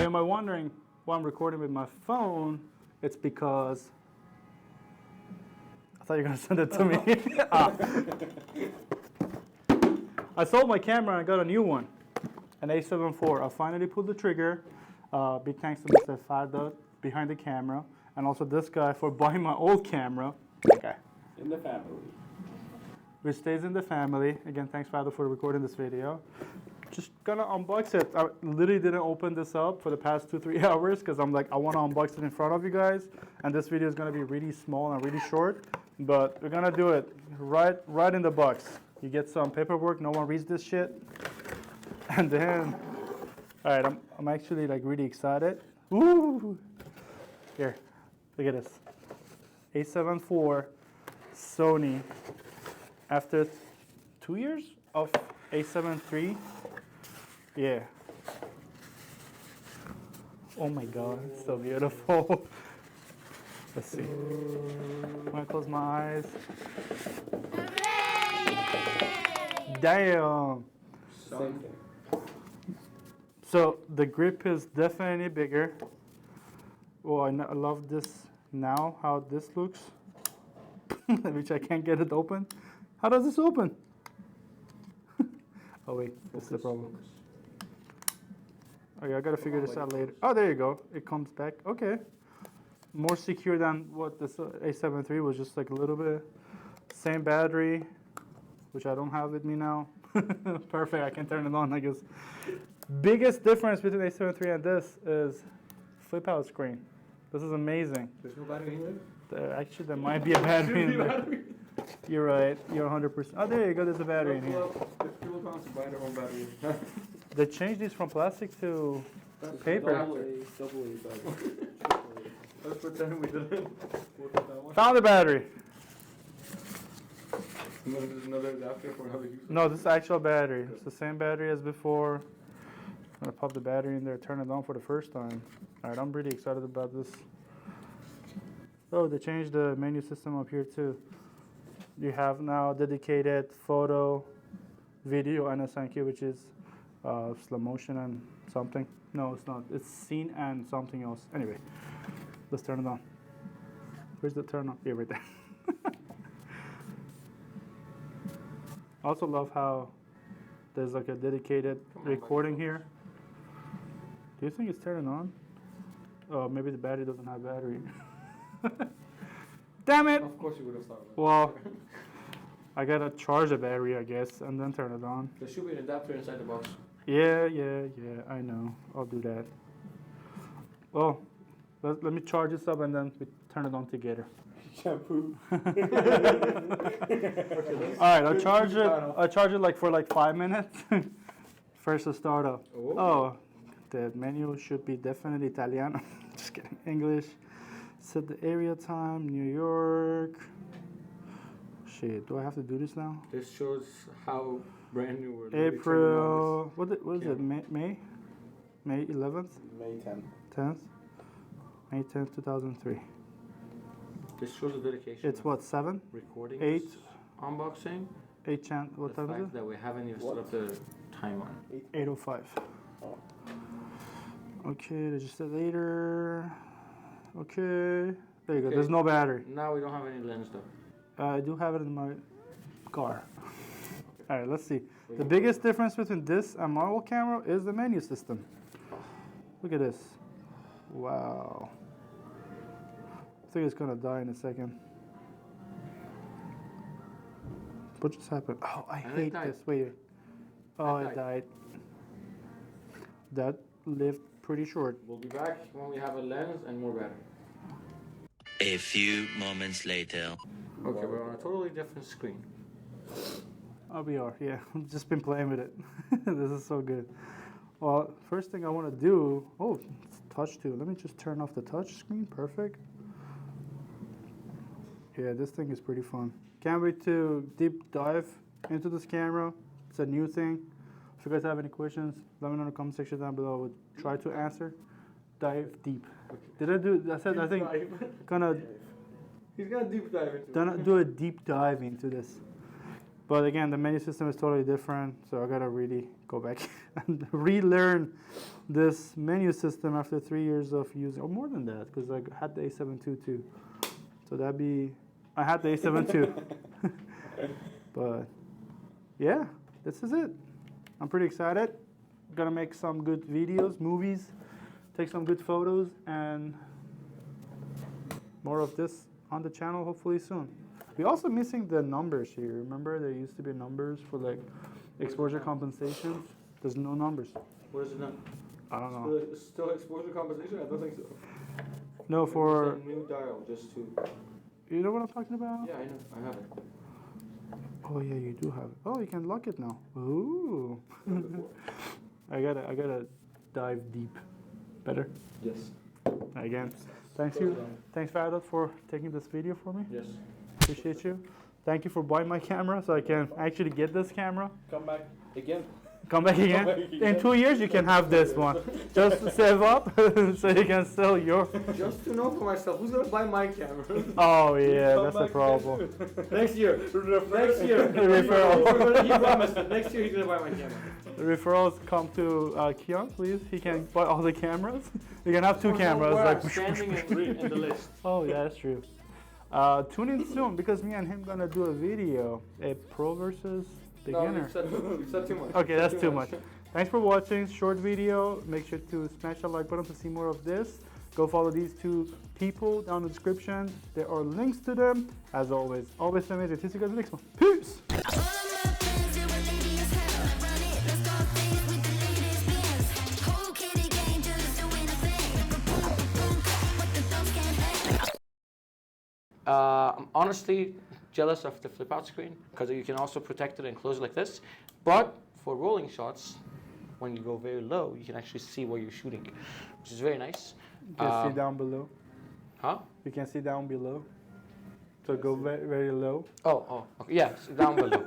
you might be wondering why I'm recording with my phone. It's because I thought you were gonna send it to me. I sold my camera and I got a new one, an A7IV. I finally pulled the trigger. Big thanks to Mr. Farda behind the camera, and also this guy for buying my old camera. Okay. In the family. Which stays in the family. Again, thanks Farda for recording this video. Just gonna unbox it. I literally didn't open this up for the past 2-3 hours because I'm like, I want to unbox it in front of you guys, and this video is gonna be really small and really short, but we're gonna do it right in the box. You get some paperwork, no one reads this shit, and then, all right, I'm actually like really excited. Woo! Here, look at this, A7IV Sony. After 2 years of A7III. Yeah. Oh my God, it's so beautiful. Let's see. I'm gonna close my eyes. Damn. Same thing. So the grip is definitely bigger. Oh, I love this now, how this looks. Which I can't get it open. How does this open? Oh wait, this is the problem. Okay, I gotta figure this out later. Oh, there you go. It comes back. Okay. More secure than what this A7III was, just like a little bit. Same battery, which I don't have with me now. Perfect, I can turn it on, I guess. Biggest difference between A7III and this is flip out screen. This is amazing. There's no battery in there? Actually, there might be a battery in there. You're right. You're 100%. Oh, there you go. There's a battery in here. If people want to buy their own battery. They changed these from plastic to paper. Double battery. Let's pretend we didn't look at that one. Found the battery. And then there's another adapter for how to use it. No, this is actual battery. It's the same battery as before. I'm gonna pop the battery in there, turn it on for the first time. All right, I'm pretty excited about this. Oh, they changed the menu system up here too. You have now dedicated photo, video, and SNQ, which is slow motion and something. No, it's not. It's scene and something else. Anyway, let's turn it on. Where's the turn on? Yeah, right there. I also love how there's like a dedicated recording here. Do you think it's turning on? Oh, maybe the battery doesn't have battery. Damn it! Of course you would have thought of that. Well, I gotta charge the battery, I guess, and then turn it on. There should be an adapter inside the box. Yeah, I know. I'll do that. Well, let me charge this up and then we turn it on together. Shampoo. Alright, I'll charge it like for like 5 minutes. First to start up. Oh, the menu should be definitely Italiano. Just kidding. English. Set the area time, New York. Shit, do I have to do this now? This shows how brand new we're April, what is it, May 11th? May 10th. 10th? May 10th, 2003. This shows the dedication. It's what, 7? Recording. 8? Unboxing. 8 chance, what the time fact is it? that we haven't even set up the time on. 8:05. Oh. Okay, register later. Okay, there you go, there's no battery. Now we don't have any lens though. I do have it in my car. All right, let's see. The biggest difference between this and my old camera is the menu system. Look at this. Wow. I think it's gonna die in a second. What just happened? Oh, I hate this. Wait. Oh, it died. That lived pretty short. We'll be back when we have a lens and more battery. A few moments later. Okay, we're on a totally different screen. Oh, we are, yeah. I've just been playing with it. This is so good. Well, first thing I want to do, oh, it's touch too. Let me just turn off the touch screen. Perfect. Yeah, this thing is pretty fun. Can't wait to deep dive into this camera. It's a new thing. If you guys have any questions, let me know in the comment section down below. I would try to answer. Dive deep. Did I do? I said I think gonna. He's gonna deep dive into Do a deep dive into this. But again, the menu system is totally different, so I gotta really go back and relearn this menu system after 3 years of using, or more than that, because I had the A7 too. So that'd be, I had the A7 too. But yeah, this is it. I'm pretty excited. Gonna make some good videos, movies, take some good photos, and more of this on the channel hopefully soon. We're also missing the numbers here. Remember there used to be numbers for like exposure compensations? There's no numbers. What is it now? I don't know. Still exposure compensation? I don't think so. No, for, It's a new dial, just to. you know what I'm talking about? Yeah, I know. I have it. Oh yeah, you do have it. Oh, you can lock it now. Ooh. I gotta dive deep. Better? Yes. Again, thanks Fadot for taking this video for me. Yes. Appreciate you. Thank you for buying my camera so I can actually get this camera. Come back again. Come back again. Come back again. In 2 years you can have this one. Just to save up so you can sell your. Just to know for myself, who's gonna buy my camera? Oh yeah, Come that's the back problem. again. Next year. Next year. Referral. He promised it. Next year he's gonna buy my camera. Referrals come to Kian, please. He can buy all the cameras. You can have 2 cameras. Where Like. I'm standing in the list. Oh yeah, that's true. Tune in soon because me and him gonna do a video, a pro versus beginner. No, you said too much. Okay, that's too much. Thanks for watching. Short video. Make sure to smash that like button to see more of this. Go follow these 2 people down in the description. There are links to them. As always, amazing. See you guys in the next one. Peace. I'm honestly jealous of the flip out screen because you can also protect it and close it like this. But for rolling shots, when you go very low, you can actually see where you're shooting, which is very nice. You can see down below. Huh? You can see down below. So go very, very low. Oh, okay. Yeah, down below.